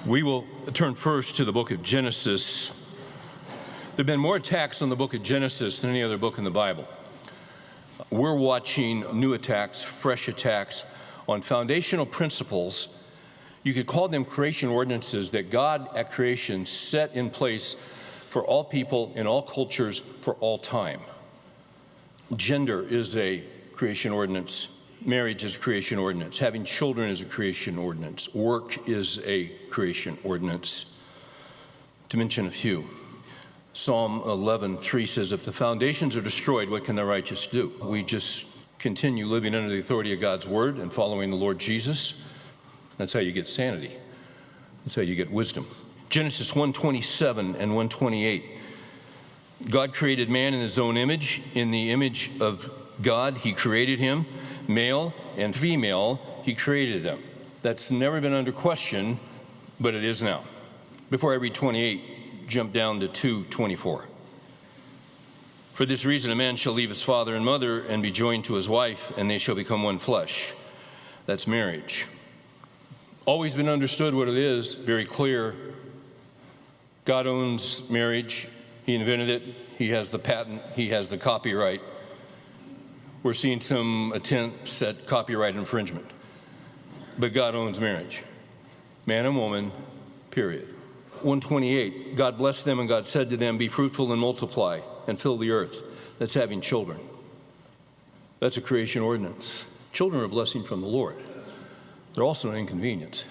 We will turn first to the book of Genesis. There have been more attacks on the book of Genesis than any other book in the Bible. We're watching new attacks, fresh attacks on foundational principles. You could call them creation ordinances that God at creation set in place for all people in all cultures for all time. Gender is a creation ordinance. Marriage is a creation ordinance. Having children is a creation ordinance. Work is a creation ordinance, to mention a few. Psalm 11:3 says, if the foundations are destroyed, what can the righteous do? We just continue living under the authority of God's word and following the Lord Jesus. That's how you get sanity. That's how you get wisdom. Genesis 1:27 and 1:28. God created man in his own image. In the image of God, he created him. Male and female, he created them. That's never been under question, but it is now. Before I read 28, jump down to 2:24. For this reason, a man shall leave his father and mother and be joined to his wife, and they shall become one flesh. That's marriage. Always been understood what it is, very clear. God owns marriage. He invented it. He has the patent. He has the copyright. We're seeing some attempts at copyright infringement. But God owns marriage. Man and woman, period. 1:28, God blessed them and God said to them, be fruitful and multiply and fill the earth. That's having children. That's a creation ordinance. Children are a blessing from the Lord. They're also an inconvenience.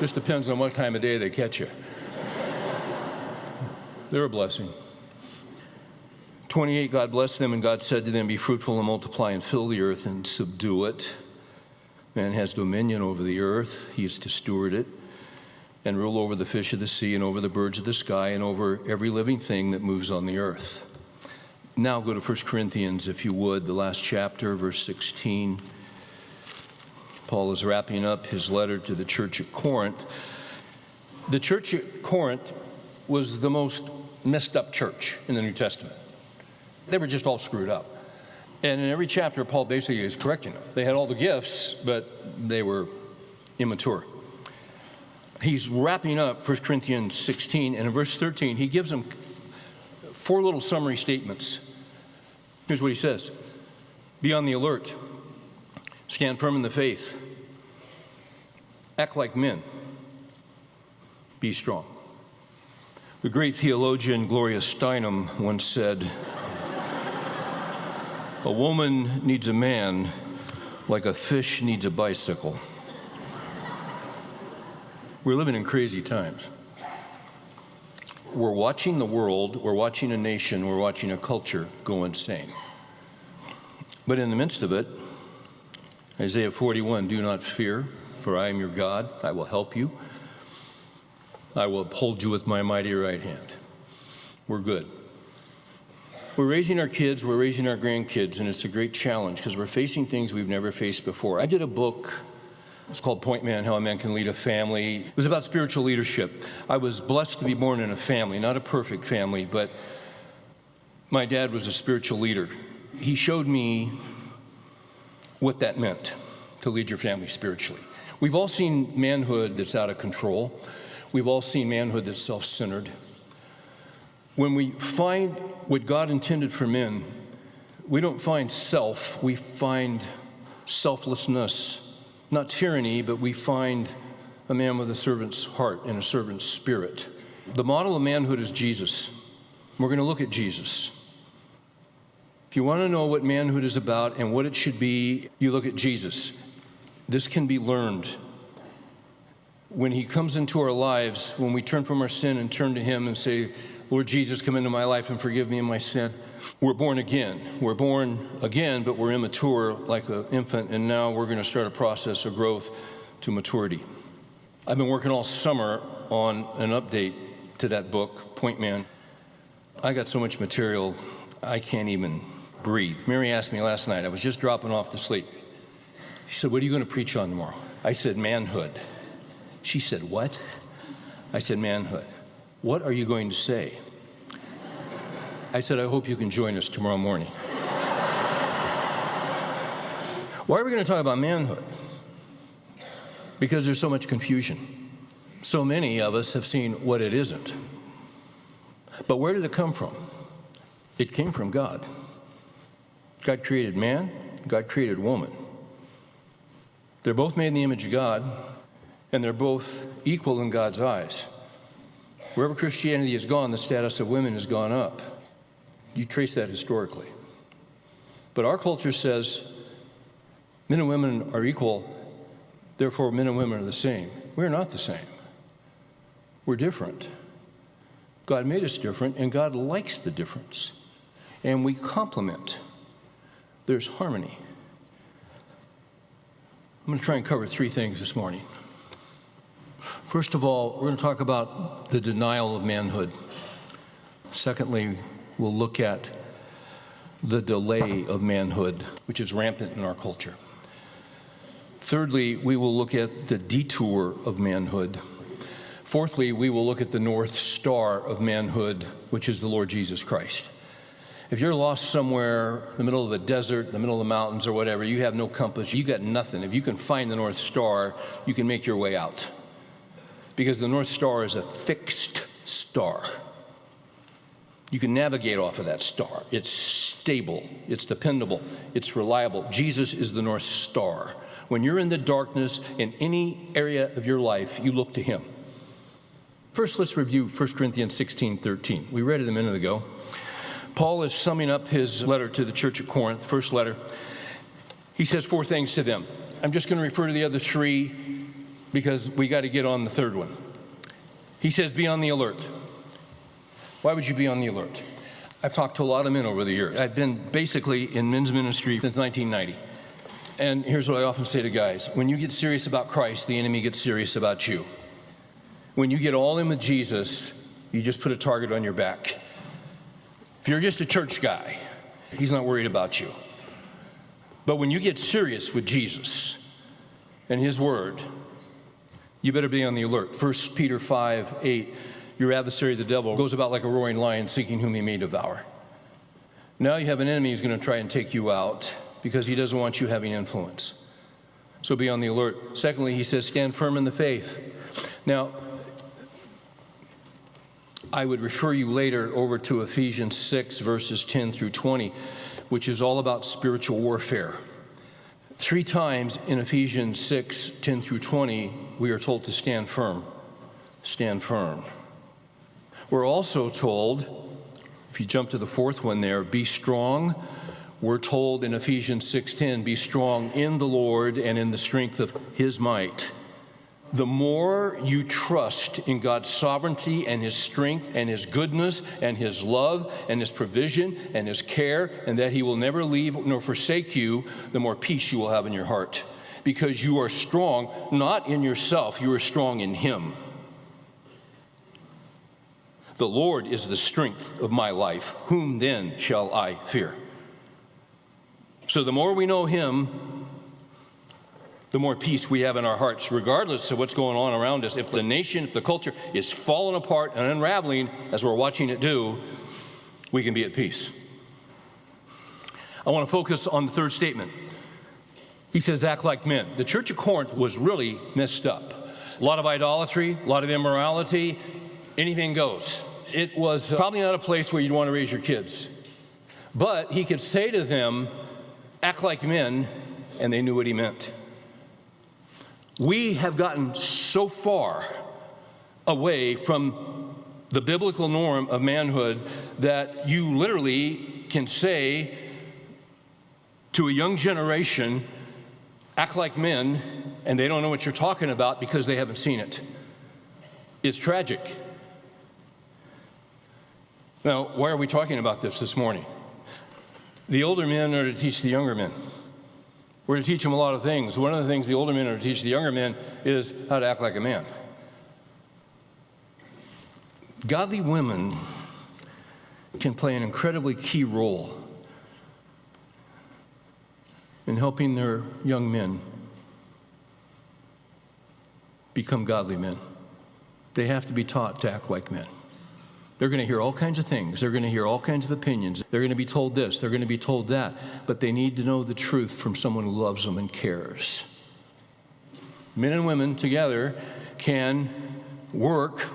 Just depends on what time of day they catch you. They're a blessing. 28, God blessed them and God said to them, be fruitful and multiply and fill the earth and subdue it. Man has dominion over the earth. He is to steward it and rule over the fish of the sea and over the birds of the sky and over every living thing that moves on the earth. Now go to 1 Corinthians, if you would, the last chapter, verse 16. Paul is wrapping up his letter to the church at Corinth. The church at Corinth was the most messed up church in the New Testament. They were just all screwed up. And in every chapter, Paul basically is correcting them. They had all the gifts, but they were immature. He's wrapping up 1 Corinthians 16, and in verse 13, he gives them 4 little summary statements. Here's what he says. Be on the alert. Stand firm in the faith. Act like men. Be strong. The great theologian Gloria Steinem once said, a woman needs a man like a fish needs a bicycle. We're living in crazy times. We're watching the world, we're watching a nation, we're watching a culture go insane. But in the midst of it, Isaiah 41, do not fear, for I am your God. I will help you. I will uphold you with my mighty right hand. We're good. We're raising our kids, we're raising our grandkids, and it's a great challenge because we're facing things we've never faced before. I did a book, it's called Point Man, How a Man Can Lead a Family. It was about spiritual leadership. I was blessed to be born in a family, not a perfect family, but my dad was a spiritual leader. He showed me what that meant to lead your family spiritually. We've all seen manhood that's out of control. We've all seen manhood that's self-centered. When we find what God intended for men, we don't find self, we find selflessness. Not tyranny, but we find a man with a servant's heart and a servant's spirit. The model of manhood is Jesus. We're going to look at Jesus. If you want to know what manhood is about and what it should be, you look at Jesus. This can be learned. When he comes into our lives, when we turn from our sin and turn to him and say, Lord Jesus, come into my life and forgive me of my sin. We're born again. We're born again, but we're immature like an infant, and now we're going to start a process of growth to maturity. I've been working all summer on an update to that book, Point Man. I got so much material, I can't even breathe. Mary asked me last night, I was just dropping off to sleep. She said, what are you going to preach on tomorrow? I said, manhood. She said, what? I said, manhood. What are you going to say? I said, I hope you can join us tomorrow morning. Why are we going to talk about manhood? because there's so much confusion. So many of us have seen what it isn't. But where did it come from? It came from God. God created man, God created woman. They're both made in the image of God, and they're both equal in God's eyes. Wherever Christianity has gone, the status of women has gone up. You trace that historically. But our culture says men and women are equal, therefore men and women are the same. We're not the same. We're different. God made us different, and God likes the difference. And we complement. There's harmony. I'm going to try and cover three things this morning. First of all, we're going to talk about the denial of manhood. Secondly, we'll look at the delay of manhood, which is rampant in our culture. Thirdly, we will look at the detour of manhood. Fourthly, we will look at the North Star of manhood, which is the Lord Jesus Christ. If you're lost somewhere in the middle of a desert, in the middle of the mountains or whatever, you have no compass, you got nothing. If you can find the North Star, you can make your way out. Because the North Star is a fixed star. You can navigate off of that star. It's stable, it's dependable, it's reliable. Jesus is the North Star. When you're in the darkness in any area of your life, you look to him. First, let's review 1 Corinthians 16:13. We read it a minute ago. Paul is summing up his letter to the church at Corinth, first letter. He says four things to them. I'm just going to refer to the other three because we got to get on the third one. He says, be on the alert. Why would you be on the alert? I've talked to a lot of men over the years. I've been basically in men's ministry since 1990. And here's what I often say to guys. When you get serious about Christ, the enemy gets serious about you. When you get all in with Jesus, you just put a target on your back. If you're just a church guy, he's not worried about you. But when you get serious with Jesus and his word, you better be on the alert. 1 Peter 5:8, your adversary, the devil, goes about like a roaring lion seeking whom he may devour. Now you have an enemy who's going to try and take you out because he doesn't want you having influence. So be on the alert. Secondly, he says, stand firm in the faith. Now, I would refer you later over to Ephesians 6, verses 10 through 20, which is all about spiritual warfare. 3 times in Ephesians 6, 10 through 20, we are told to stand firm. Stand firm. We're also told, if you jump to the fourth one there, be strong. We're told in Ephesians 6:10, be strong in the Lord and in the strength of his might. The more you trust in God's sovereignty and his strength and his goodness and his love and his provision and his care and that he will never leave nor forsake you, the more peace you will have in your heart. Because you are strong, not in yourself, you are strong in him. The Lord is the strength of my life. Whom then shall I fear? So the more we know him, the more peace we have in our hearts, regardless of what's going on around us. If the nation, if the culture is falling apart and unraveling, as we're watching it do, we can be at peace. I want to focus on the third statement. He says, act like men. The church of Corinth was really messed up. A lot of idolatry, a lot of immorality, anything goes. It was probably not a place where you'd want to raise your kids. But he could say to them, act like men, and they knew what he meant. We have gotten so far away from the biblical norm of manhood that you literally can say to a young generation, act like men, and they don't know what you're talking about because they haven't seen it. It's tragic. Now, why are we talking about this morning? The older men are to teach the younger men. We're to teach them a lot of things. One of the things the older men are to teach the younger men is how to act like a man. Godly women can play an incredibly key role in helping their young men become godly men. They have to be taught to act like men. They're going to hear all kinds of things. They're going to hear all kinds of opinions. They're going to be told this. They're going to be told that. But they need to know the truth from someone who loves them and cares. men and women together can work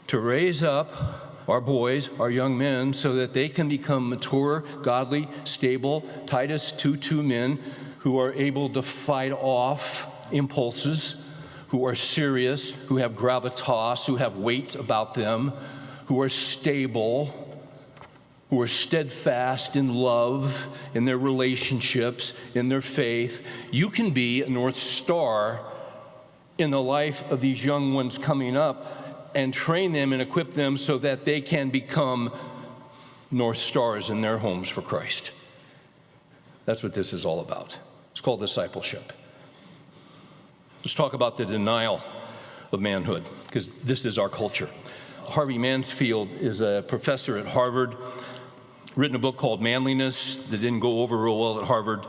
to raise up our boys, our young men, so that they can become mature, godly, stable, Titus 2:2 men who are able to fight off impulses, who are serious, who have gravitas, who have weight about them, who are stable, who are steadfast in love, in their relationships, in their faith. You can be a North Star in the life of these young ones coming up and train them and equip them so that they can become North Stars in their homes for Christ. That's what this is all about. It's called discipleship. Let's talk about the denial of manhood, because this is our culture. Harvey Mansfield is a professor at Harvard, written a book called Manliness that didn't go over real well at Harvard.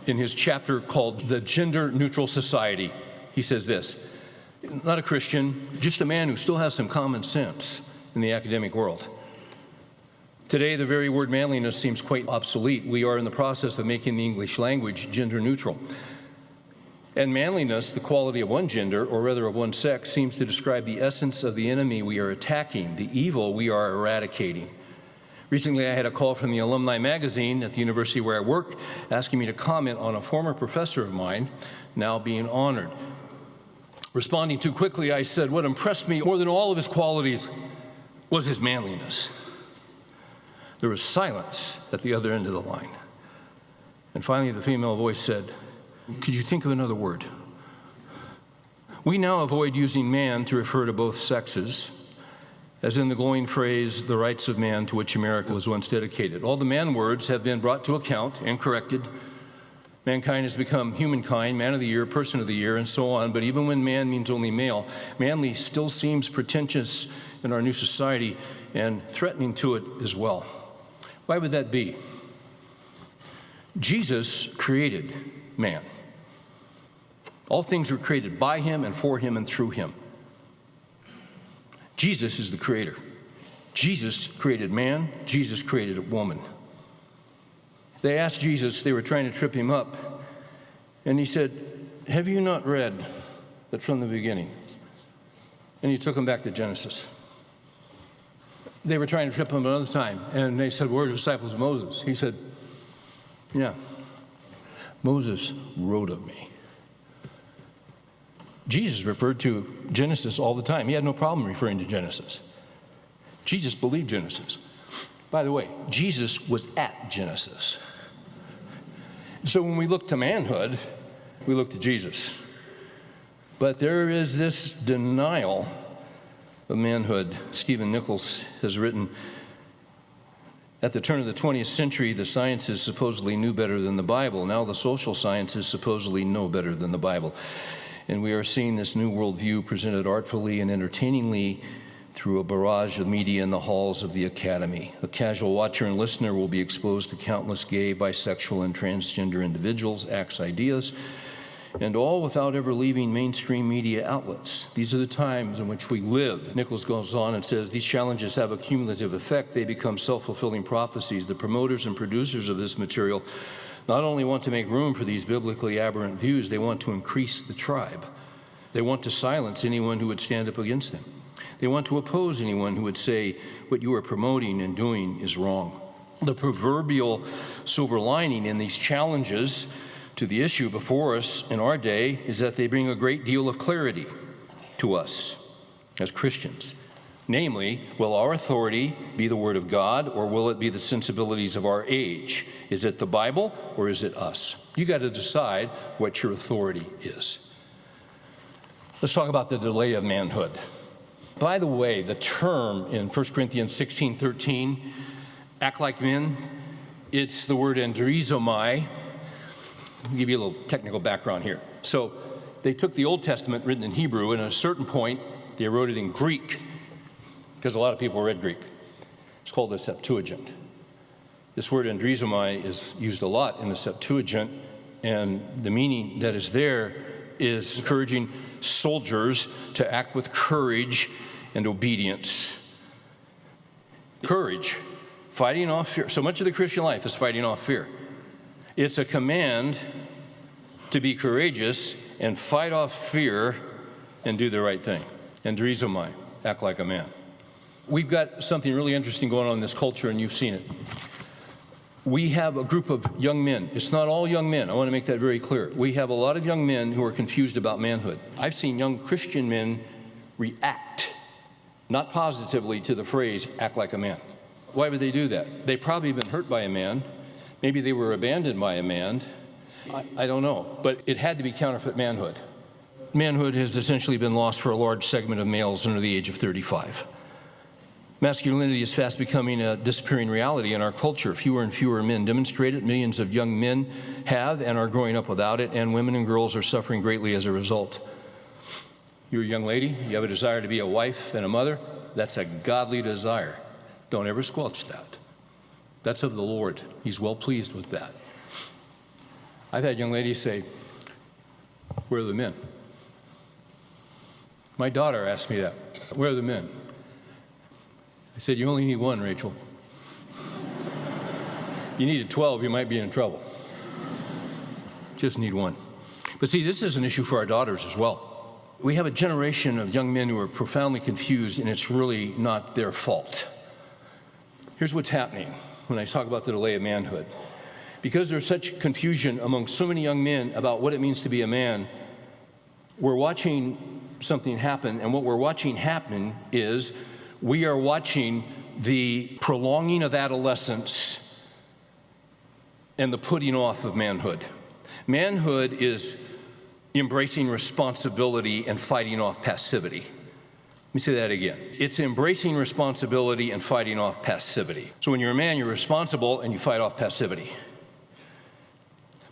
In his chapter called The Gender Neutral Society, he says this: not a Christian, just a man who still has some common sense in the academic world. Today, the very word manliness seems quite obsolete. We are in the process of making the English language gender neutral. And manliness, the quality of one gender, or rather of one sex, seems to describe the essence of the enemy we are attacking, the evil we are eradicating. Recently, I had a call from the Alumni Magazine at the university where I work, asking me to comment on a former professor of mine now being honored. Responding too quickly, I said, what impressed me more than all of his qualities was his manliness. There was silence at the other end of the line. And finally, the female voice said, could you think of another word? We now avoid using man to refer to both sexes, as in the glowing phrase, the rights of man, to which America was once dedicated. All the man words have been brought to account and corrected. Mankind has become humankind, man of the year, person of the year, and so on. But even when man means only male, manly still seems pretentious in our new society and threatening to it as well. Why would that be? Jesus created man. All things were created by him and for him and through him. Jesus is the creator. Jesus created man. Jesus created a woman. They asked Jesus, they were trying to trip him up, and he said, have you not read that from the beginning? And he took them back to Genesis. They were trying to trip him another time, and they said, we're disciples of Moses. He said, yeah, Moses wrote of me. Jesus referred to Genesis all the time. He had no problem referring to Genesis. Jesus believed Genesis. By the way, Jesus was at Genesis. So when we look to manhood, we look to Jesus. But there is this denial of manhood. Stephen Nichols has written, at the turn of the 20th century, the sciences supposedly knew better than the Bible. Now the social sciences supposedly know better than the Bible. And we are seeing this new worldview presented artfully and entertainingly through a barrage of media in the halls of the academy. A casual watcher and listener will be exposed to countless gay, bisexual, and transgender individuals, acts, ideas, and all without ever leaving mainstream media outlets. These are the times in which we live. Nichols goes on and says, these challenges have a cumulative effect. They become self-fulfilling prophecies. The promoters and producers of this material not only want to make room for these biblically aberrant views, they want to increase the tribe. They want to silence anyone who would stand up against them. They want to oppose anyone who would say what you are promoting and doing is wrong. The proverbial silver lining in these challenges to the issue before us in our day is that they bring a great deal of clarity to us as Christians. Namely, will our authority be the Word of God, or will it be the sensibilities of our age? Is it the Bible, or is it us? You got to decide what your authority is. Let's talk about the delay of manhood. By the way, the term in 1 Corinthians 16:13, act like men, it's the word andrizomai. I'll give you a little technical background here. So they took the Old Testament written in Hebrew, and at a certain point, they wrote it in Greek, because a lot of people read Greek. It's called the Septuagint. This word andrizomai is used a lot in the Septuagint, and the meaning that is there is encouraging soldiers to act with courage and obedience. Courage, fighting off fear. So much of the Christian life is fighting off fear. It's a command to be courageous and fight off fear and do the right thing. And drizomai, act like a man. We've got something really interesting going on in this culture, and you've seen it. We have a group of young men. It's not all young men. I want to make that very clear. We have a lot of young men who are confused about manhood. I've seen young Christian men react, not positively, to the phrase, act like a man. Why would they do that? They've probably been hurt by a man. Maybe they were abandoned by a man. I don't know. But it had to be counterfeit manhood. Manhood has essentially been lost for a large segment of males under the age of 35. Masculinity is fast becoming a disappearing reality in our culture. Fewer and fewer men demonstrate it. Millions of young men have and are growing up without it, and women and girls are suffering greatly as a result. You're a young lady, you have a desire to be a wife and a mother. That's a godly desire. Don't ever squelch that. That's of the Lord. He's well pleased with that. I've had young ladies say, where are the men? My daughter asked me that. Where are the men? I said, you only need one, Rachel. If you needed 12, you might be in trouble. Just need one. But see, this is an issue for our daughters as well. We have a generation of young men who are profoundly confused, and it's really not their fault. Here's what's happening when I talk about the delay of manhood. Because there's such confusion among so many young men about what it means to be a man, we're watching something happen, and what we're watching happen is we are watching the prolonging of adolescence and the putting off of manhood. Manhood is embracing responsibility and fighting off passivity. Let me say that again. It's embracing responsibility and fighting off passivity. So when you're a man, you're responsible and you fight off passivity.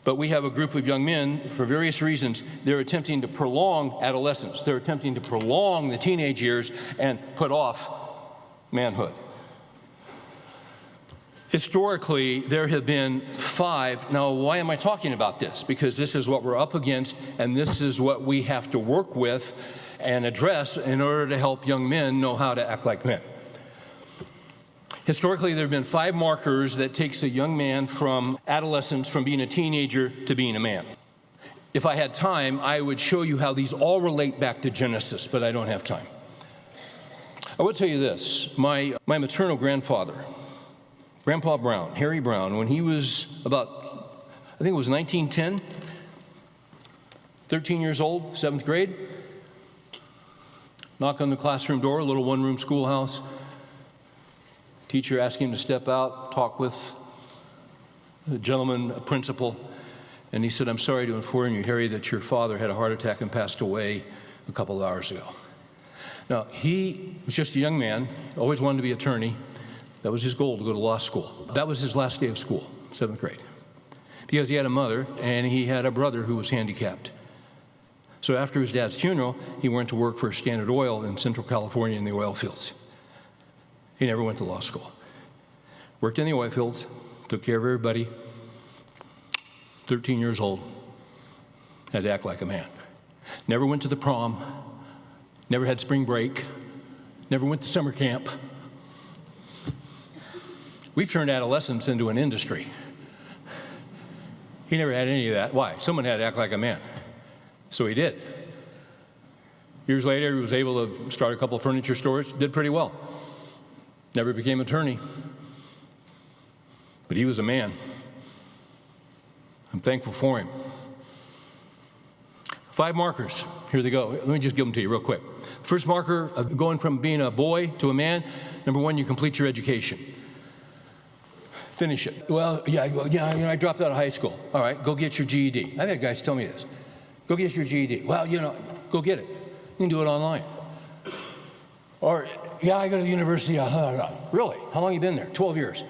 But we have a group of young men, for various reasons, they're attempting to prolong adolescence. They're attempting to prolong the teenage years and put off manhood. Historically, there have been 5. Now, why am I talking about this? Because this is what we're up against, and this is what we have to work with and address in order to help young men know how to act like men. Historically, there have been 5 markers that takes a young man from adolescence, from being a teenager to being a man. If I had time, I would show you how these all relate back to Genesis, but I don't have time. I would tell you this. My maternal grandfather, Grandpa Brown, Harry Brown, when he was about, I think it was 1910, 13 years old, 7th grade, knock on the classroom door, a little one-room schoolhouse. Teacher asked him to step out, talk with the gentleman, a principal, and he said, I'm sorry to inform you, Harry, that your father had a heart attack and passed away a couple of hours ago. Now, he was just a young man, always wanted to be an attorney. That was his goal, to go to law school. That was his last day of school, 7th grade, because he had a mother and he had a brother who was handicapped. So after his dad's funeral, he went to work for Standard Oil in Central California in the oil fields. He never went to law school. Worked in the oil fields, took care of everybody, 13 years old, had to act like a man. Never went to the prom, never had spring break, never went to summer camp. We've turned adolescence into an industry. He never had any of that. Why? Someone had to act like a man. So he did. Years later, he was able to start a couple of furniture stores, did pretty well. Never became an attorney. But he was a man. I'm thankful for him. 5 markers. Here they go. Let me just give them to you real quick. First marker of going from being a boy to a man, number 1, you complete your education. Finish it. Well, I dropped out of high school. All right, go get your GED. I've had guys tell me this. Go get your GED. Well, go get it. You can do it online. Or, I go to the university. Really? How long have you been there? 12 years.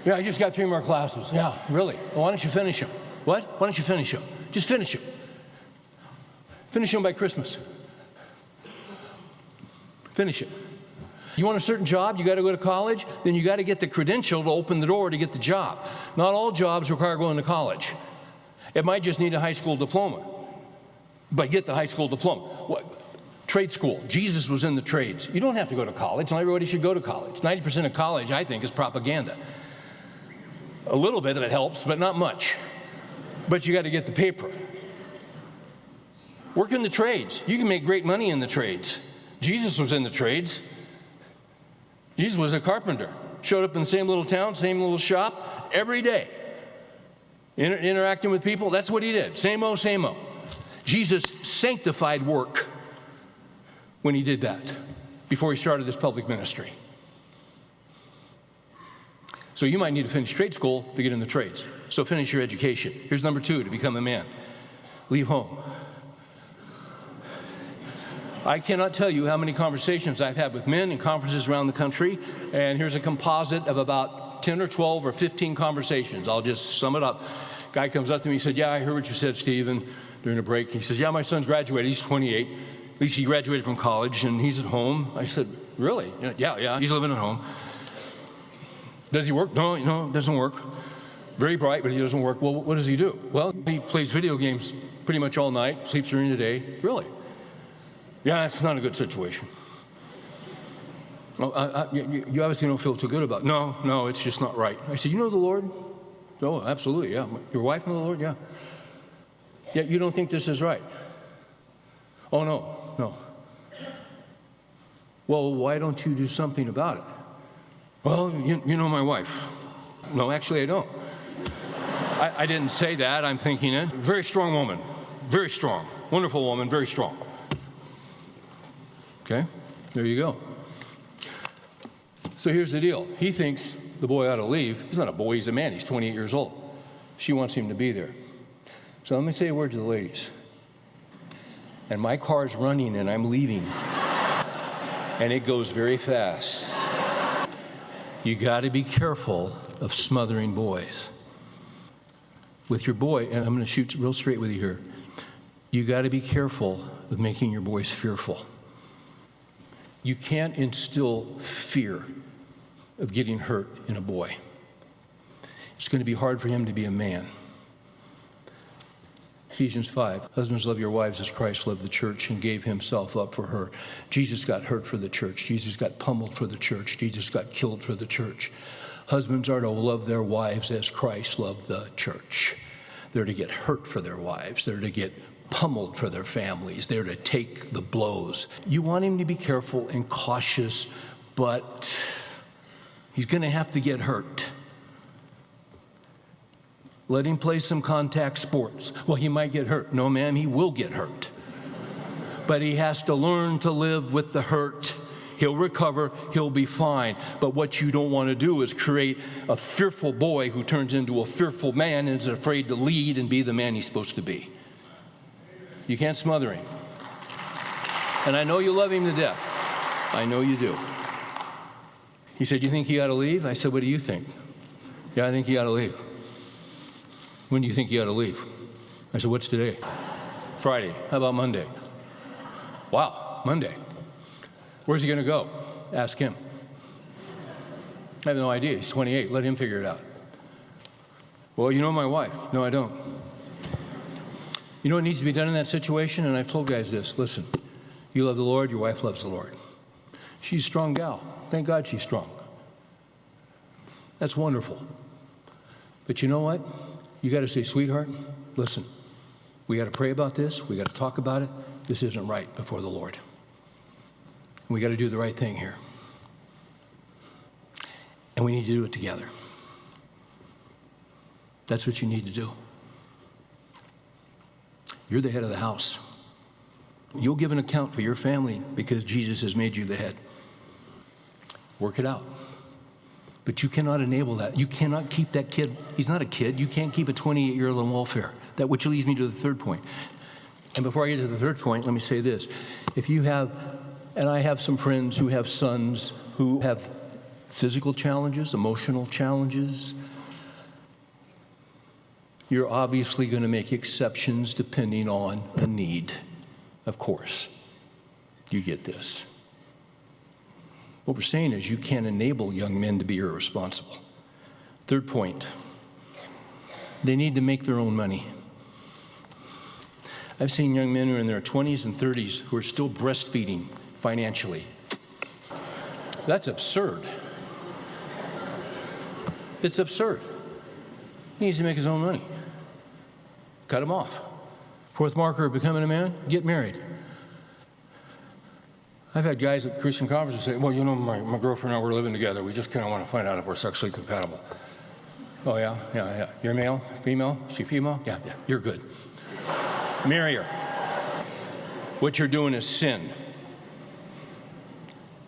Yeah, I just got 3 more classes. Yeah, really? Well, why don't you finish them? What? Why don't you finish them? Just finish them. Finish them by Christmas. Finish it. You want a certain job, you got to go to college, then you got to get the credential to open the door to get the job. Not all jobs require going to college. It might just need a high school diploma. But get the high school diploma. What? Trade school. Jesus was in the trades. You don't have to go to college. Not everybody should go to college. 90% of college, I think, is propaganda. A little bit of it helps, but not much. But you got to get the paper. Work in the trades. You can make great money in the trades. Jesus was in the trades. Jesus was a carpenter. Showed up in the same little town, same little shop, every day. Interacting with people, that's what he did. Same-o, same-o. Jesus sanctified work when he did that, before he started this public ministry. So you might need to finish trade school to get in the trades. So finish your education. Here's number 2, to become a man. Leave home. I cannot tell you how many conversations I've had with men in conferences around the country, and here's a composite of about 10 or 12 or 15 conversations. I'll just sum it up. Guy comes up to me and said, yeah, I heard what you said, Steve, during a break. He says, yeah, my son's graduated. He's 28. At least he graduated from college, and he's at home. I said, really? Yeah, he's living at home. Does he work? No, it doesn't work. Very bright, but he doesn't work. Well, what does he do? Well, he plays video games pretty much all night, sleeps during the day. Really? Yeah, that's not a good situation. Oh, you obviously don't feel too good about it. No, it's just not right. I said, you know the Lord? Oh, absolutely, yeah. Your wife know the Lord? Yeah. Yeah, you don't think this is right? Oh, no. Well, why don't you do something about it? Well, you know my wife. No, actually, I don't. I didn't say that. I'm thinking it. Very strong woman. Very strong. Wonderful woman, very strong. Okay, there you go. So here's the deal. He thinks the boy ought to leave. He's not a boy, he's a man. He's 28 years old. She wants him to be there. So let me say a word to the ladies. And my car's running and I'm leaving. And it goes very fast. You got to be careful of smothering boys. With your boy, and I'm going to shoot real straight with you here, you got to be careful of making your boys fearful. You can't instill fear of getting hurt in a boy. It's going to be hard for him to be a man. Ephesians 5, husbands, love your wives as Christ loved the church and gave himself up for her. Jesus got hurt for the church. Jesus got pummeled for the church. Jesus got killed for the church. Husbands are to love their wives as Christ loved the church. They're to get hurt for their wives. They're to get pummeled for their families. They're to take the blows. You want him to be careful and cautious, but he's going to have to get hurt. Let him play some contact sports. Well, he might get hurt. No, ma'am, he will get hurt. But he has to learn to live with the hurt. He'll recover. He'll be fine. But what you don't want to do is create a fearful boy who turns into a fearful man and is afraid to lead and be the man he's supposed to be. You can't smother him. And I know you love him to death. I know you do. He said, you think he ought to leave? I said, what do you think? Yeah, I think he ought to leave. When do you think he ought to leave? I said, what's today? Friday. How about Monday? Wow, Monday. Where's he going to go? Ask him. I have no idea. He's 28. Let him figure it out. Well, you know my wife. No, I don't. You know what needs to be done in that situation? And I've told guys this. Listen, you love the Lord. Your wife loves the Lord. She's a strong gal. Thank God she's strong. That's wonderful. But you know what? You got to say, sweetheart, listen, we got to pray about this. We got to talk about it. This isn't right before the Lord. We got to do the right thing here. And we need to do it together. That's what you need to do. You're the head of the house. You'll give an account for your family because Jesus has made you the head. Work it out. But you cannot enable that. You cannot keep that kid. He's not a kid. You can't keep a 28-year-old on welfare. That which leads me to the third point. And before I get to the third point, let me say this. If you have, and I have some friends who have sons who have physical challenges, emotional challenges, you're obviously going to make exceptions depending on a need. Of course. You get this. What we're saying is you can't enable young men to be irresponsible. Third point, they need to make their own money. I've seen young men who are in their 20s and 30s who are still breastfeeding financially. That's absurd. It's absurd. He needs to make his own money. Cut him off. Fourth marker of becoming a man, get married. I've had guys at Christian conferences say, well, you know, my girlfriend and I, we're living together. We just kind of want to find out if we're sexually compatible. Oh, yeah? Yeah. You're male? Female? Is she female? Yeah. You're good. Marry her. What you're doing is sin.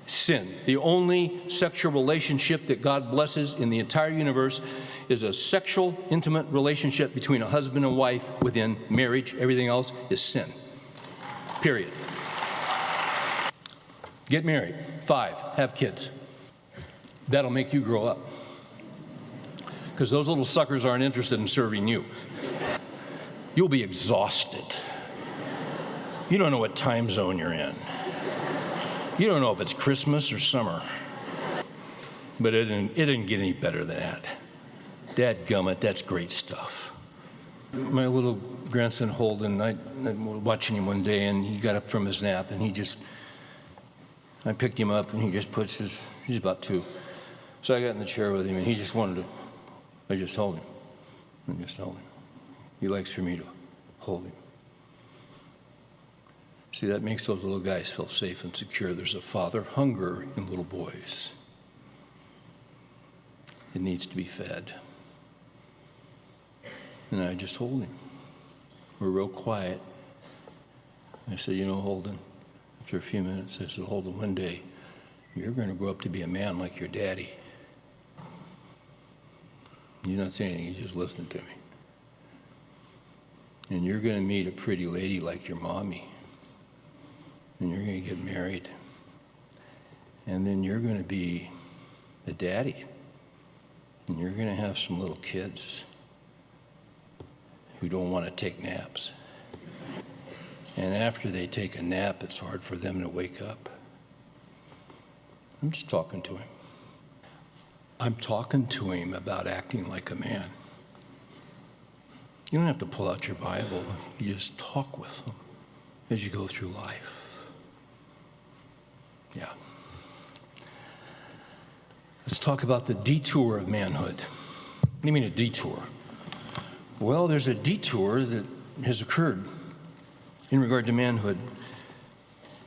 Sin. The only sexual relationship that God blesses in the entire universe is a sexual, intimate relationship between a husband and wife within marriage. Everything else is sin. Period. Get married. 5, have kids. That'll make you grow up. Because those little suckers aren't interested in serving you. You'll be exhausted. You don't know what time zone you're in. You don't know if it's Christmas or summer. But it didn't get any better than that. Dadgummit, that's great stuff. My little grandson Holden, I was watching him one day, and he got up from his nap, and I picked him up, and he just he's about 2. So I got in the chair with him, and he just I just held him. He likes for me to hold him. See, that makes those little guys feel safe and secure. There's a father hunger in little boys. It needs to be fed. And I just hold him. We're real quiet. I said, you know, Holden, after a few minutes, I said, Holden, one day, you're going to grow up to be a man like your daddy. You're not saying anything, you're just listening to me. And you're going to meet a pretty lady like your mommy. And you're going to get married. And then you're going to be the daddy. And you're going to have some little kids who don't want to take naps. And after they take a nap, it's hard for them to wake up. I'm just talking to him. I'm talking to him about acting like a man. You don't have to pull out your Bible. You just talk with him as you go through life. Yeah. Let's talk about the detour of manhood. What do you mean a detour? Well, there's a detour that has occurred in regard to manhood.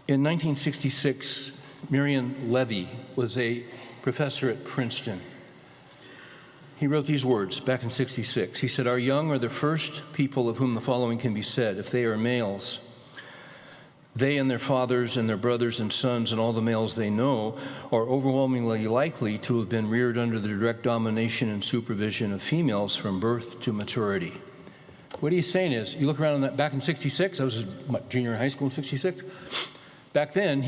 In 1966, Marion Levy was a professor at Princeton. He wrote these words back in 66. He said, our young are the first people of whom the following can be said. If they are males, they and their fathers and their brothers and sons and all the males they know are overwhelmingly likely to have been reared under the direct domination and supervision of females from birth to maturity. What he's saying is, you look around on that back in 66, I was junior in high school in 66. Back then,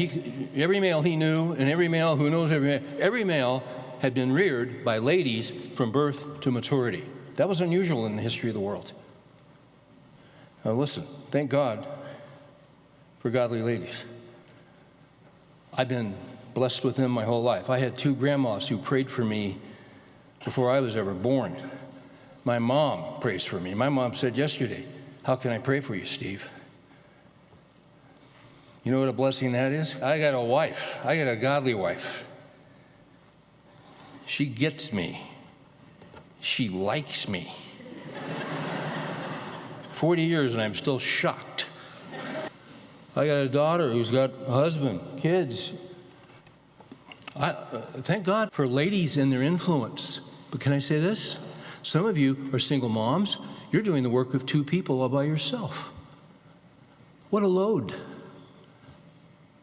every male he knew and every male who knows every male had been reared by ladies from birth to maturity. That was unusual in the history of the world. Now listen, thank God for godly ladies. I've been blessed with them my whole life. I had 2 grandmas who prayed for me before I was ever born. My mom prays for me. My mom said yesterday, how can I pray for you, Steve? You know what a blessing that is? I got a wife. I got a godly wife. She gets me. She likes me. 40 years and I'm still shocked. I got a daughter who's got a husband, kids. Thank God for ladies and their influence. But can I say this? Some of you are single moms. You're doing the work of 2 people all by yourself. What a load.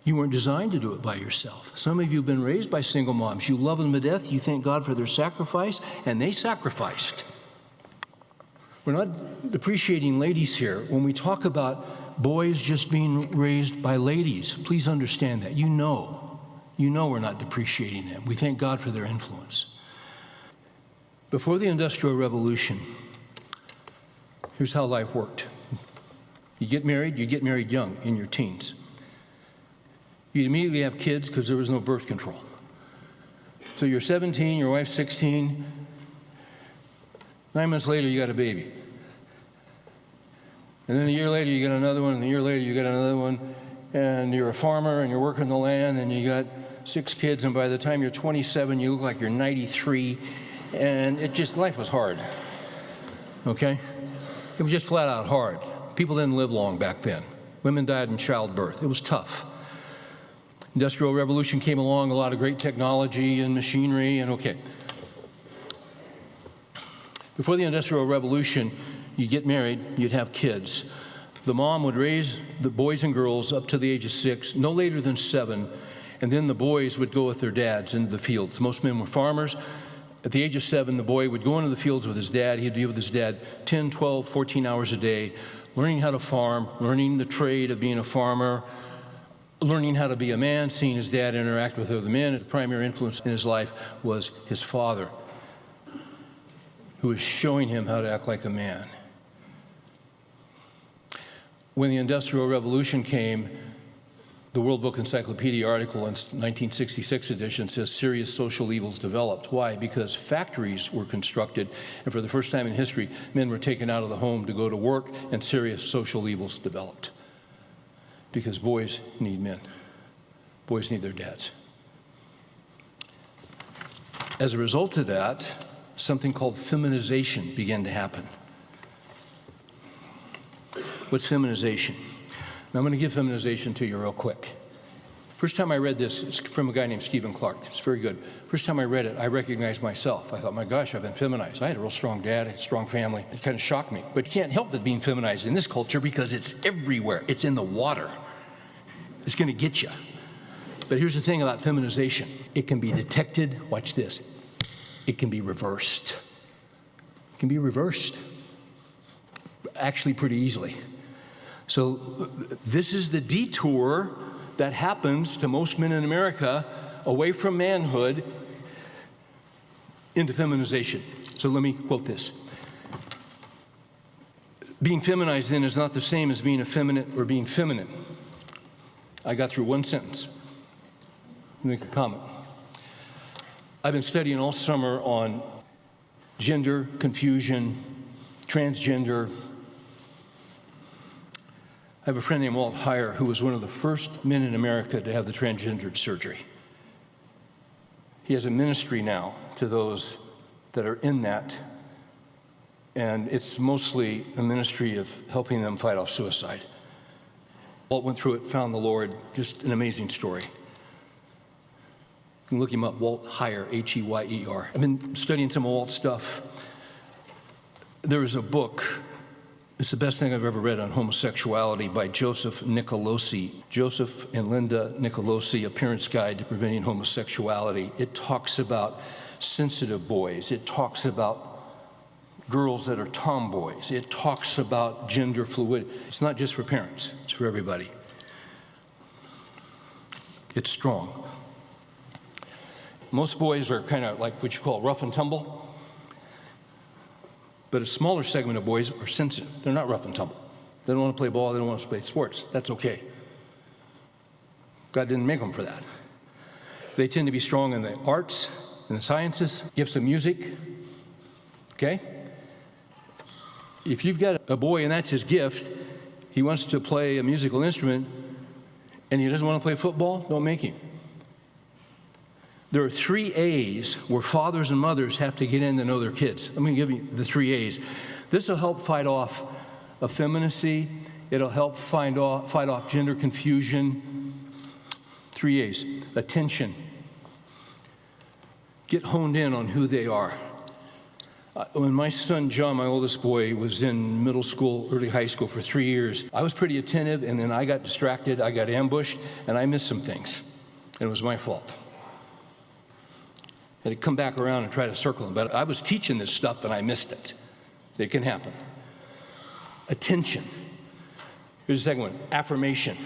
You weren't designed to do it by yourself. Some of you have been raised by single moms. You love them to death. You thank God for their sacrifice, and they sacrificed. We're not depreciating ladies here. When we talk about boys just being raised by ladies, please understand that. You know we're not depreciating them. We thank God for their influence. Before the Industrial Revolution, here's how life worked. You get married young, in your teens. You'd immediately have kids because there was no birth control. So you're 17, your wife's 16. 9 months later, you got a baby. And then a year later, you get another one, and a year later, you get another one. And you're a farmer, and you're working the land, and you got 6 kids, and by the time you're 27, you look like you're 93. And life was hard. Okay? It was just flat out hard. People didn't live long back then. Women died in childbirth. It was tough. Industrial Revolution came along, a lot of great technology and machinery, and okay. Before the Industrial Revolution, you get married, you'd have kids. The mom would raise the boys and girls up to the age of 6, no later than 7, and then the boys would go with their dads into the fields. Most men were farmers. At the age of 7, the boy would go into the fields with his dad. He'd be with his dad 10, 12, 14 hours a day, learning how to farm, learning the trade of being a farmer, learning how to be a man, seeing his dad interact with other men. The primary influence in his life was his father, who was showing him how to act like a man. When the Industrial Revolution came, the World Book Encyclopedia article in 1966 edition says serious social evils developed. Why? Because factories were constructed, and for the first time in history, men were taken out of the home to go to work, and serious social evils developed. Because boys need men. Boys need their dads. As a result of that, something called feminization began to happen. What's feminization? Now, I'm going to give feminization to you real quick. First time I read this, it's from a guy named Stephen Clark. It's very good. First time I read it, I recognized myself. I thought, my gosh, I've been feminized. I had a real strong dad, a strong family. It kind of shocked me. But you can't help but being feminized in this culture because it's everywhere. It's in the water. It's going to get you. But here's the thing about feminization. It can be detected. Watch this. It can be reversed. It can be reversed. Actually, pretty easily. So this is the detour that happens to most men in America away from manhood into feminization. So let me quote this. Being feminized then is not the same as being effeminate or being feminine. I got through one sentence. Make a comment. I've been studying all summer on gender confusion, transgender. I have a friend named Walt Heyer who was one of the first men in America to have the transgendered surgery. He has a ministry now to those that are in that, and it's mostly a ministry of helping them fight off suicide. Walt went through it, found the Lord, just an amazing story. You can look him up, Walt Heyer, H-E-Y-E-R. I've been studying some of Walt's stuff. There was a book, it's the best thing I've ever read on homosexuality, by Joseph Nicolosi. Joseph and Linda Nicolosi, Appearance Guide to Preventing Homosexuality. It talks about sensitive boys. It talks about girls that are tomboys. It talks about gender fluid. It's not just for parents, it's for everybody. It's strong. Most boys are kind of like what you call rough and tumble. But a smaller segment of boys are sensitive. They're not rough and tumble. They don't want to play ball. They don't want to play sports. That's okay. God didn't make them for that. They tend to be strong in the arts, in the sciences, gifts of music. Okay? If you've got a boy and that's his gift, he wants to play a musical instrument, and he doesn't want to play football, don't make him. There are 3 A's where fathers and mothers have to get in to know their kids. I'm going to give you the 3 A's. This will help fight off effeminacy. It'll help fight off gender confusion. 3 A's. Attention. Get honed in on who they are. When my son John, my oldest boy, was in middle school, early high school for 3 years, I was pretty attentive, and then I got distracted, I got ambushed, and I missed some things. And it was my fault. I had to come back around and try to circle him. But I was teaching this stuff and I missed it. It can happen. Attention. Here's the second one. Affirmation.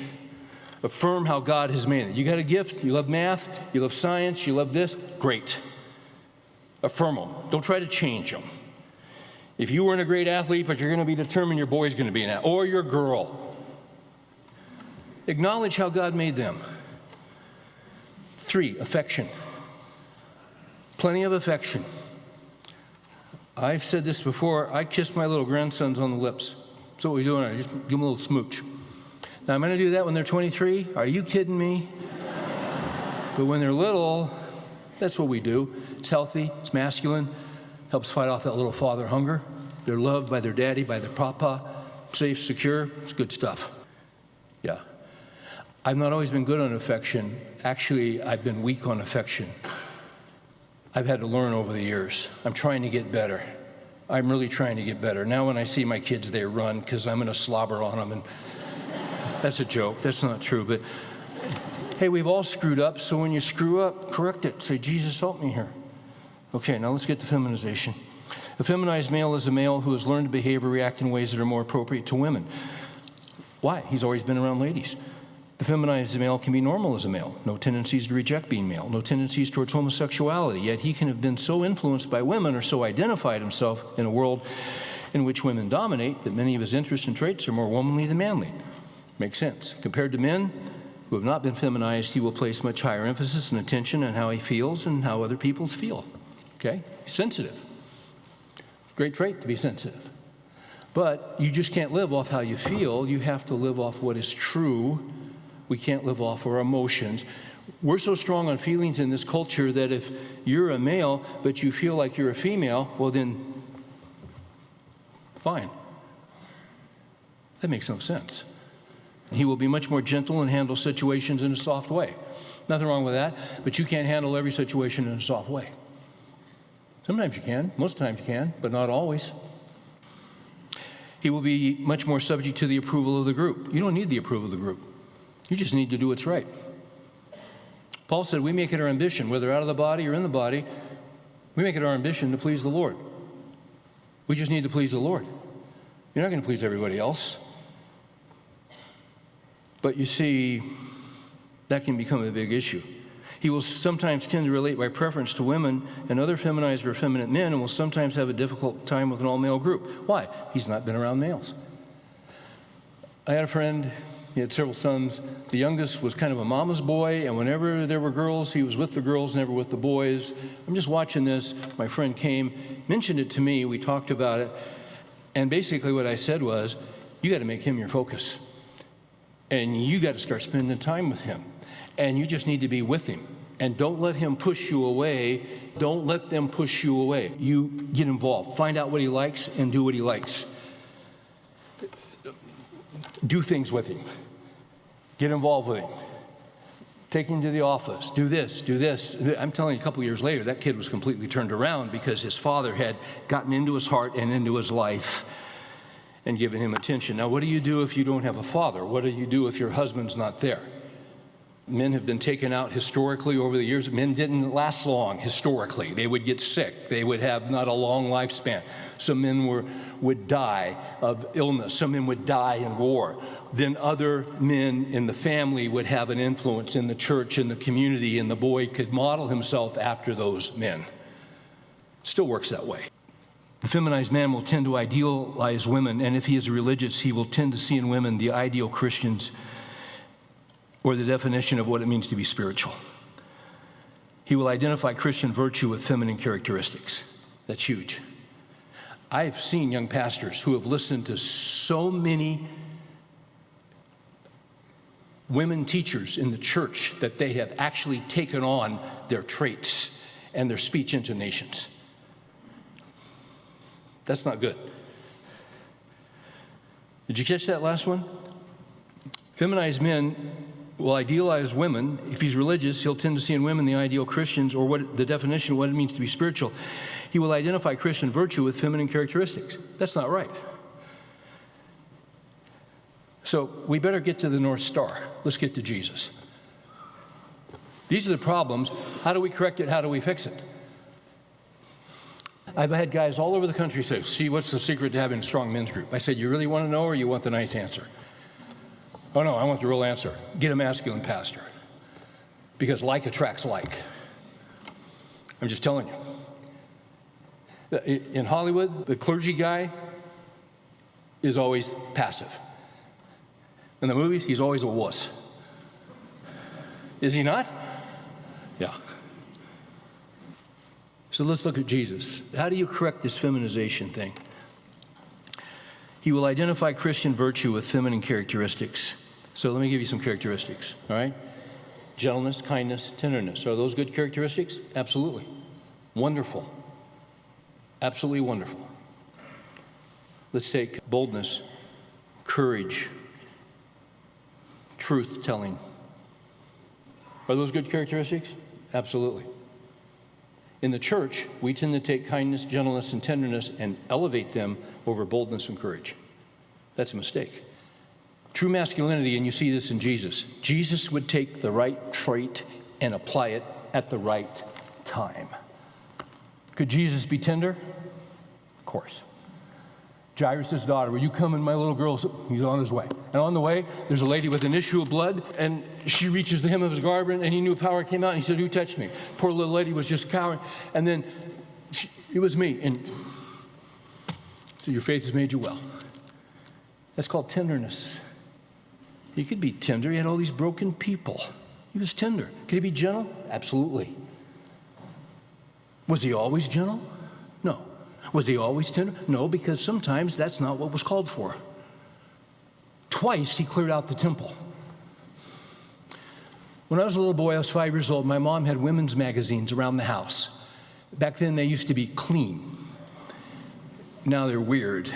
Affirm how God has made it. You got a gift, you love math, you love science, you love this, great. Affirm them. Don't try to change them. If you weren't a great athlete, but you're going to be determined your boy's going to be an athlete, or your girl, acknowledge how God made them. 3, affection. Plenty of affection. I've said this before. I kiss my little grandsons on the lips. That's what we do. I just give them a little smooch. Now, I'm going to do that when they're 23. Are you kidding me? But when they're little, that's what we do. It's healthy. It's masculine. Helps fight off that little father hunger. They're loved by their daddy, by their papa. safe, secure, it's good stuff. Yeah. I've not always been good on affection. Actually, I've been weak on affection. I've had to learn over the years. I'm trying to get better. I'm really trying to get better. Now when I see my kids, they run because I'm going to slobber on them. And that's a joke. That's not true. But hey, we've all screwed up. So when you screw up, correct it. Say, Jesus, help me here. Okay, now let's get to feminization. A feminized male is a male who has learned to behave or react in ways that are more appropriate to women. Why? He's always been around ladies. The feminized male can be normal as a male, no tendencies to reject being male, no tendencies towards homosexuality, yet he can have been so influenced by women or so identified himself in a world in which women dominate that many of his interests and traits are more womanly than manly. Makes sense. Compared to men who have not been feminized, he will place much higher emphasis and attention on how he feels and how other people feel. Okay? He's sensitive. Great trait to be sensitive. But you just can't live off how you feel. You have to live off what is true. We can't live off our emotions. We're so strong on feelings in this culture that if you're a male but you feel like you're a female, well then, fine. That makes no sense. He will be much more gentle and handle situations in a soft way. Nothing wrong with that, but you can't handle every situation in a soft way. Sometimes you can, most times you can, but not always. He will be much more subject to the approval of the group. You don't need the approval of the group. You just need to do what's right. Paul said we make it our ambition, whether out of the body or in the body, we make it our ambition to please the Lord. We just need to please the Lord. You're not going to please everybody else. But you see, that can become a big issue. He will sometimes tend to relate by preference to women and other feminized or effeminate men, and will sometimes have a difficult time with an all-male group. Why? He's not been around males. I had a friend, he had several sons. The youngest was kind of a mama's boy, and whenever there were girls, he was with the girls, never with the boys. I'm just watching this. My friend came, mentioned it to me, we talked about it, and basically what I said was, you got to make him your focus. And you got to start spending time with him. And you just need to be with him. And don't let him push you away. Don't let them push you away. You get involved. Find out what he likes and do what he likes. Do things with him. Get involved with him. Take him to the office. Do this, do this. I'm telling you, a couple of years later, that kid was completely turned around because his father had gotten into his heart and into his life and given him attention. Now, what do you do if you don't have a father? What do you do if your husband's not there? Men have been taken out historically over the years. Men didn't last long historically. They would get sick. They would have not a long lifespan. Some men would die of illness. Some men would die in war. Then other men in the family would have an influence in the church, in the community, and the boy could model himself after those men. It still works that way. The feminized man will tend to idealize women, and if he is religious, he will tend to see in women the ideal Christians or the definition of what it means to be spiritual. He will identify Christian virtue with feminine characteristics. That's huge. I've seen young pastors who have listened to so many women teachers in the church that they have actually taken on their traits and their speech intonations. That's not good. Did you catch that last one? Feminized men will idealize women. If he's religious, he'll tend to see in women the ideal Christians, or what the definition of what it means to be spiritual. He will identify Christian virtue with feminine characteristics. That's not right. So we better get to the North Star. Let's get to Jesus. These are the problems. How do we correct it? How do we fix it? I've had guys all over the country say, see, what's the secret to having a strong men's group? I said, you really want to know, or you want the nice answer? Oh, no, I want the real answer. Get a masculine pastor. Because like attracts like. I'm just telling you. In Hollywood, the clergy guy is always passive. In the movies, he's always a wuss. Is he not? Yeah. So let's look at Jesus. How do you correct this feminization thing? He will identify Christian virtue with feminine characteristics. So let me give you some characteristics, all right? Gentleness, kindness, tenderness. Are those good characteristics? Absolutely. Wonderful. Absolutely wonderful. Let's take boldness. courage, truth-telling. Are those good characteristics? Absolutely. In the church, we tend to take kindness, gentleness, and tenderness and elevate them over boldness and courage. That's a mistake. True masculinity, and you see this in Jesus. Jesus would take the right trait and apply it at the right time. Could Jesus be tender? Of course. Jairus' daughter, will you come and my little girl? He's on his way. And on the way, there's a lady with an issue of blood, and she reaches the hem of his garment, and he knew power came out, and he said, who touched me? Poor little lady was just cowering. And then, it was me. And so your faith has made you well. That's called tenderness. He could be tender. He had all these broken people. He was tender. Could he be gentle? Absolutely. Was he always gentle? No. Was he always tender? No, because sometimes that's not what was called for. Twice he cleared out the temple. When I was a little boy, I was 5 years old, my mom had women's magazines around the house. Back then they used to be clean. Now they're weird.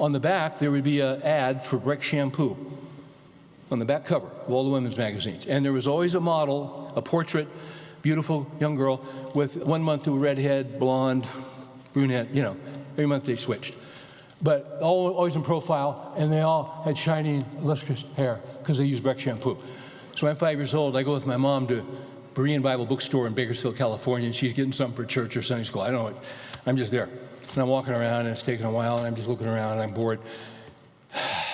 On the back, there would be an ad for Breck shampoo on the back cover of all the women's magazines. And there was always a model, a portrait, beautiful young girl with 1 month a redhead, blonde, brunette, every month they switched. But always in profile, and they all had shiny, lustrous hair because they used Breck shampoo. So I'm 5 years old. I go with my mom to Berean Bible Bookstore in Bakersfield, California, and she's getting something for church or Sunday school. I don't know what. I'm just there. And I'm walking around, and it's taking a while, and I'm just looking around, and I'm bored.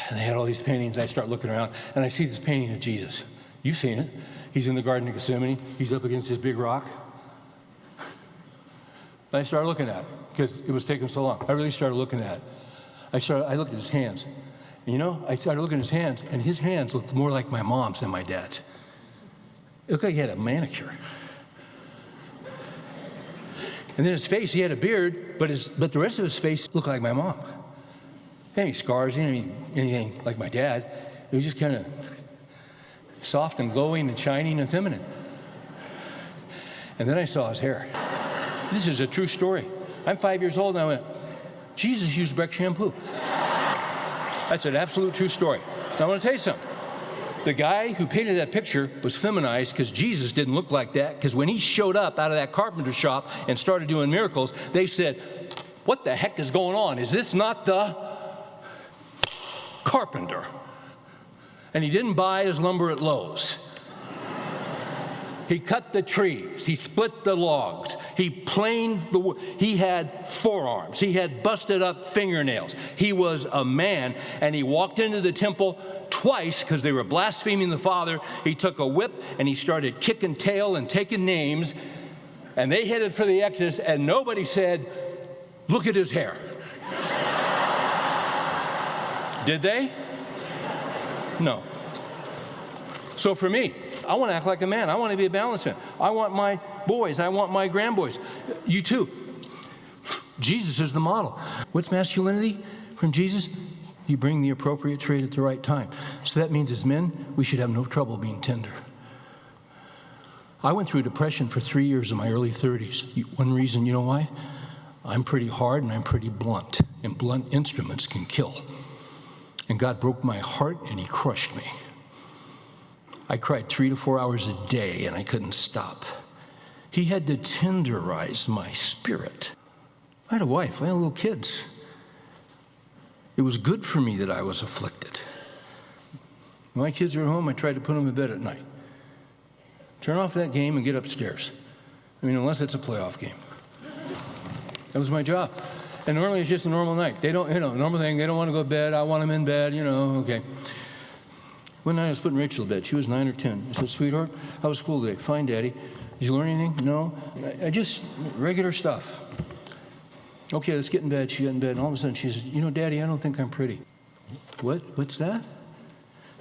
And they had all these paintings. I start looking around, and I see this painting of Jesus. You've seen it. He's in the Garden of Gethsemane. He's up against this big rock. And I started looking at it because it was taking so long. I really started looking at it. I looked at his hands. And I started looking at his hands, and his hands looked more like my mom's than my dad's. It looked like he had a manicure. And then his face, he had a beard, but the rest of his face looked like my mom. He didn't have any scars, he didn't have anything like my dad. It was just kind of soft and glowing and shining and feminine. And then I saw his hair. This is a true story. I'm 5 years old, and I went, Jesus used Breck shampoo. That's an absolute true story. Now, I want to tell you something. The guy who painted that picture was feminized because Jesus didn't look like that, because when he showed up out of that carpenter shop and started doing miracles, they said, what the heck is going on? Is this not the carpenter? And he didn't buy his lumber at Lowe's. He cut the trees. He split the logs. He planed the wood. He had forearms. He had busted up fingernails. He was a man, and he walked into the temple twice because they were blaspheming the Father. He took a whip, and he started kicking tail and taking names, and they headed for the Exodus, and nobody said, look at his hair. Did they? No. So for me, I want to act like a man. I want to be a balanced man. I want my boys. I want my grandboys. You too. Jesus is the model. What's masculinity from Jesus? You bring the appropriate trait at the right time. So that means as men, we should have no trouble being tender. I went through depression for 3 years in my early 30s. One reason, you know why? I'm pretty hard and I'm pretty blunt. And blunt instruments can kill. And God broke my heart and he crushed me. I cried 3 to 4 hours a day, and I couldn't stop. He had to tenderize my spirit. I had a wife. I had little kids. It was good for me that I was afflicted. When my kids were at home, I tried to put them to bed at night. Turn off that game and get upstairs. Unless it's a playoff game. That was my job. And normally it's just a normal night. They don't, normal thing, they don't want to go to bed. I want them in bed, okay. One night I was putting Rachel to bed. She was 9 or 10. I said, sweetheart, how was school today? Fine, Daddy. Did you learn anything? No. I just, regular stuff. Okay, let's get in bed. She got in bed, and all of a sudden she says, Daddy, I don't think I'm pretty. What? What's that?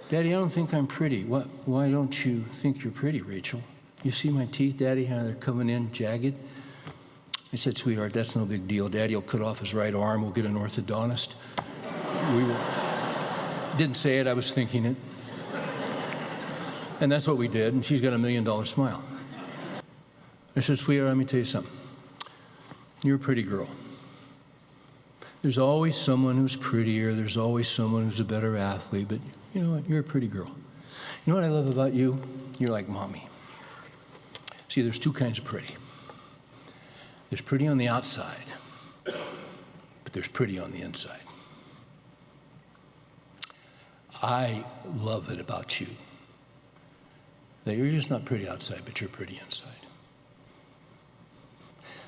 Daddy, I don't think I'm pretty. Why don't you think you're pretty, Rachel? You see my teeth, Daddy, how they're coming in jagged? I said, sweetheart, that's no big deal. Daddy will cut off his right arm. We'll get an orthodontist. Didn't say it. I was thinking it. And that's what we did, and she's got $1 million smile. I said, sweetheart, let me tell you something. You're a pretty girl. There's always someone who's prettier. There's always someone who's a better athlete. But you know what? You're a pretty girl. You know what I love about you? You're like mommy. See, there's two kinds of pretty. There's pretty on the outside, but there's pretty on the inside. I love it about you that you're just not pretty outside, but you're pretty inside.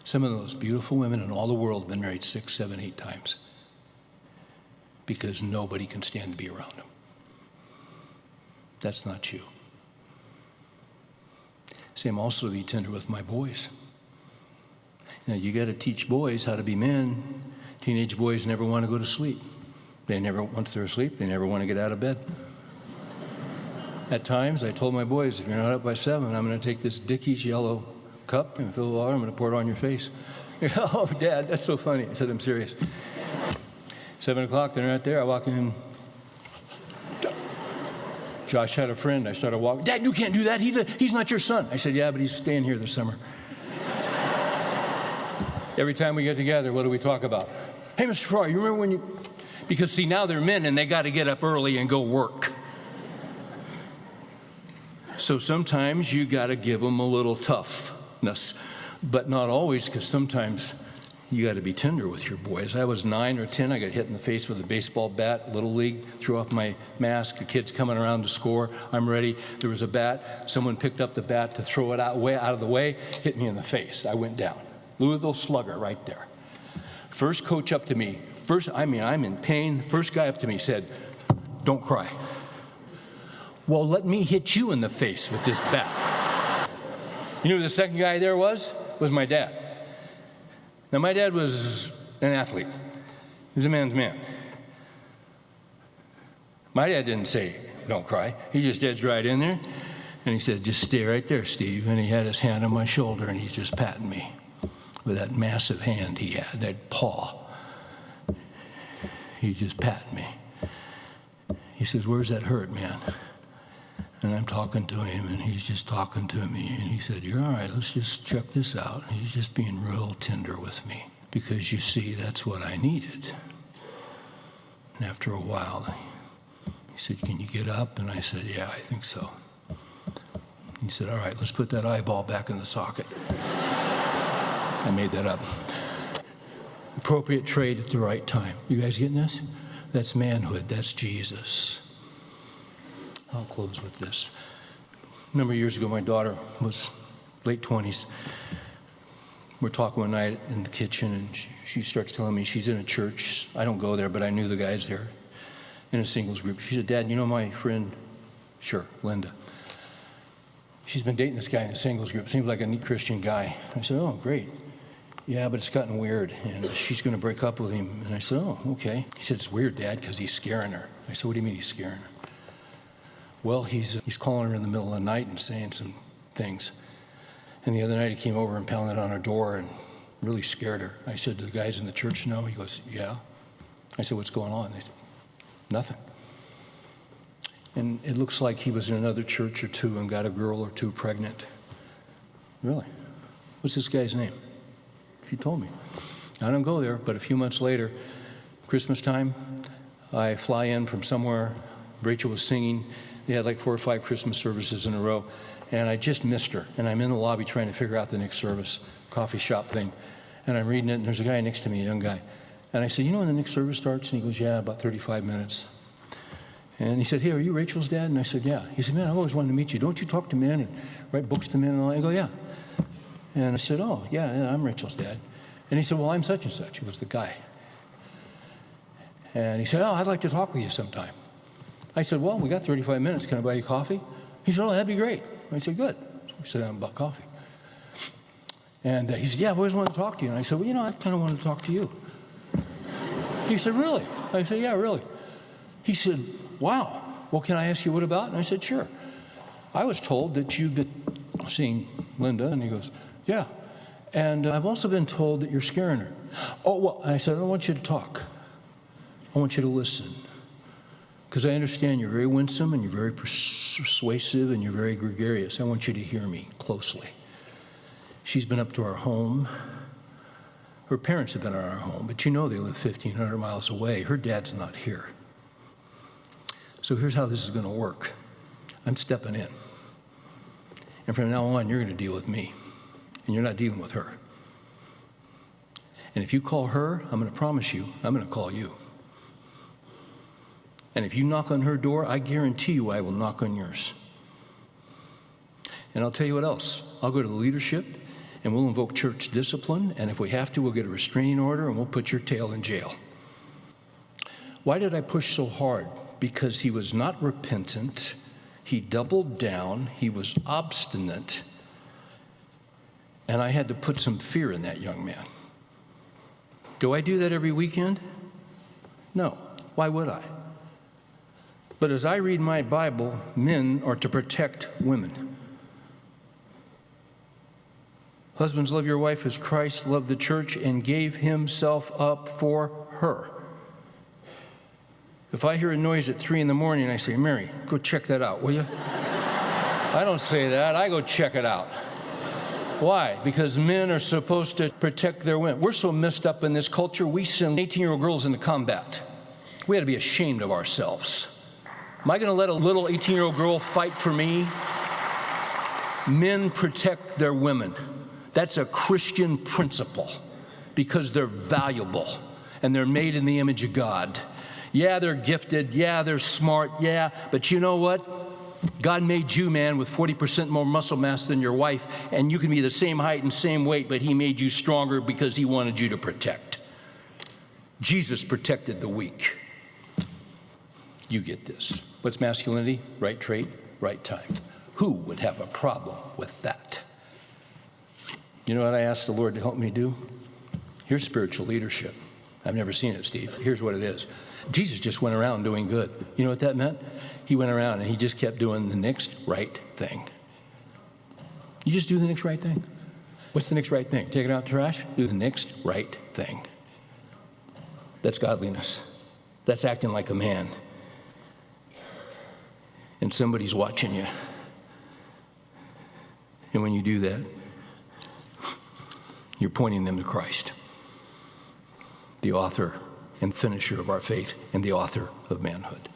Some of the most beautiful women in all the world have been married 6, 7, 8 times because nobody can stand to be around them. That's not you. See, I'm also to be tender with my boys. Now, you got to teach boys how to be men. Teenage boys never want to go to sleep. Once they're asleep, they never want to get out of bed. At times, I told my boys, if you're not up by 7, I'm going to take this Dickies yellow cup and fill it with water. I'm going to pour it on your face. Oh, Dad, that's so funny. I said, I'm serious. 7 o'clock, they're not there. I walk in. Josh had a friend. I started walking. Dad, you can't do that. He's not your son. I said, yeah, but he's staying here this summer. Every time we get together, what do we talk about? Hey, Mr. Farrar, you remember when you... Because, see, now they're men and they got to get up early and go work. So sometimes you got to give them a little toughness, but not always, because sometimes you got to be tender with your boys. I was 9 or 10. I got hit in the face with a baseball bat, Little League, threw off my mask. A kid's coming around to score. I'm ready. There was a bat. Someone picked up the bat to throw it out of the way, hit me in the face. I went down. Louisville Slugger right there. First coach up to me. I'm in pain. First guy up to me said, don't cry. Well, let me hit you in the face with this bat. You know who the second guy there was? Was my dad. Now, my dad was an athlete. He was a man's man. My dad didn't say, don't cry. He just edged right in there, and he said, just stay right there, Steve. And he had his hand on my shoulder, and he's just patting me with that massive hand he had, that paw. He just patted me. He says, where's that hurt, man? And I'm talking to him, and he's just talking to me. And he said, you're all right, let's just check this out. He's just being real tender with me because, you see, that's what I needed. And after a while, he said, can you get up? And I said, yeah, I think so. He said, all right, let's put that eyeball back in the socket. I made that up. Appropriate trade at the right time. You guys getting this? That's manhood. That's Jesus. I'll close with this. A number of years ago, my daughter was late 20s. We're talking one night in the kitchen, and she starts telling me she's in a church. I don't go there, but I knew the guys there in a singles group. She said, Dad, you know my friend? Sure, Linda. She's been dating this guy in the singles group. Seems like a neat Christian guy. I said, oh, great. Yeah, but it's gotten weird, and she's going to break up with him. And I said, oh, okay. He said, it's weird, Dad, because he's scaring her. I said, what do you mean he's scaring her? Well, he's calling her in the middle of the night and saying some things. And the other night he came over and pounded on her door and really scared her. I said, do the guys in the church know? He goes, yeah. I said, what's going on? They said, nothing. And it looks like he was in another church or two and got a girl or two pregnant. Really? What's this guy's name? She told me. I don't go there, but a few months later, Christmas time, I fly in from somewhere. Rachel was singing. They had like 4 or 5 Christmas services in a row, and I just missed her. And I'm in the lobby trying to figure out the next service, coffee shop thing. And I'm reading it, and there's a guy next to me, a young guy. And I said, you know when the next service starts? And he goes, yeah, about 35 minutes. And he said, hey, are you Rachel's dad? And I said, yeah. He said, man, I've always wanted to meet you. Don't you talk to men and write books to men and all that? I go, yeah. And I said, oh, yeah, I'm Rachel's dad. And he said, well, I'm such and such. He was the guy. And he said, oh, I'd like to talk with you sometime. I said, well, we got 35 minutes. Can I buy you coffee? He said, oh, that'd be great. I said, good. So we sat down and bought coffee. And he said, yeah, I've always wanted to talk to you. And I said, well, you know, I kind of wanted to talk to you. He said, really? I said, yeah, really. He said, wow. Well, can I ask you what about? And I said, sure. I was told that you've been seeing Linda. And he goes, yeah. And I've also been told that you're scaring her. Oh, well, I said, I don't want you to talk. I want you to listen. Because I understand you're very winsome and you're very persuasive and you're very gregarious. I want you to hear me closely. She's been up to our home Her parents have been in our home, but you know they live 1,500 miles away. Her dad's not here. So here's how this is going to work. I'm stepping in. And from now on, you're going to deal with me. And you're not dealing with her. And if you call her, I'm going to promise you, I'm going to call you. And if you knock on her door, I guarantee you I will knock on yours. And I'll tell you what else. I'll go to the leadership, and we'll invoke church discipline, and if we have to, we'll get a restraining order, and we'll put your tail in jail. Why did I push so hard? Because he was not repentant. He doubled down. He was obstinate. And I had to put some fear in that young man. Do I do that every weekend? No. Why would I? But as I read my Bible, men are to protect women. Husbands, love your wife as Christ loved the church and gave himself up for her. If I hear a noise at 3 a.m, I say, Mary, go check that out, will you? I don't say that. I go check it out. Why? Because men are supposed to protect their women. We're so messed up in this culture, we send 18-year-old girls into combat. We ought to be ashamed of ourselves. Am I going to let a little 18-year-old girl fight for me? Men protect their women. That's a Christian principle because they're valuable and they're made in the image of God. Yeah, they're gifted. Yeah, they're smart. Yeah, but you know what? God made you, man, with 40% more muscle mass than your wife, and you can be the same height and same weight, but he made you stronger because he wanted you to protect. Jesus protected the weak. You get this. What's masculinity? Right trait, right time. Who would have a problem with that? You know what I asked the Lord to help me do? Here's spiritual leadership. I've never seen it, Steve. Here's what it is. Jesus just went around doing good. You know what that meant? He went around and he just kept doing the next right thing. You just do the next right thing. What's the next right thing? Take it out the trash? Do the next right thing. That's godliness. That's acting like a man. And somebody's watching you. And when you do that, you're pointing them to Christ, the author and finisher of our faith and the author of manhood.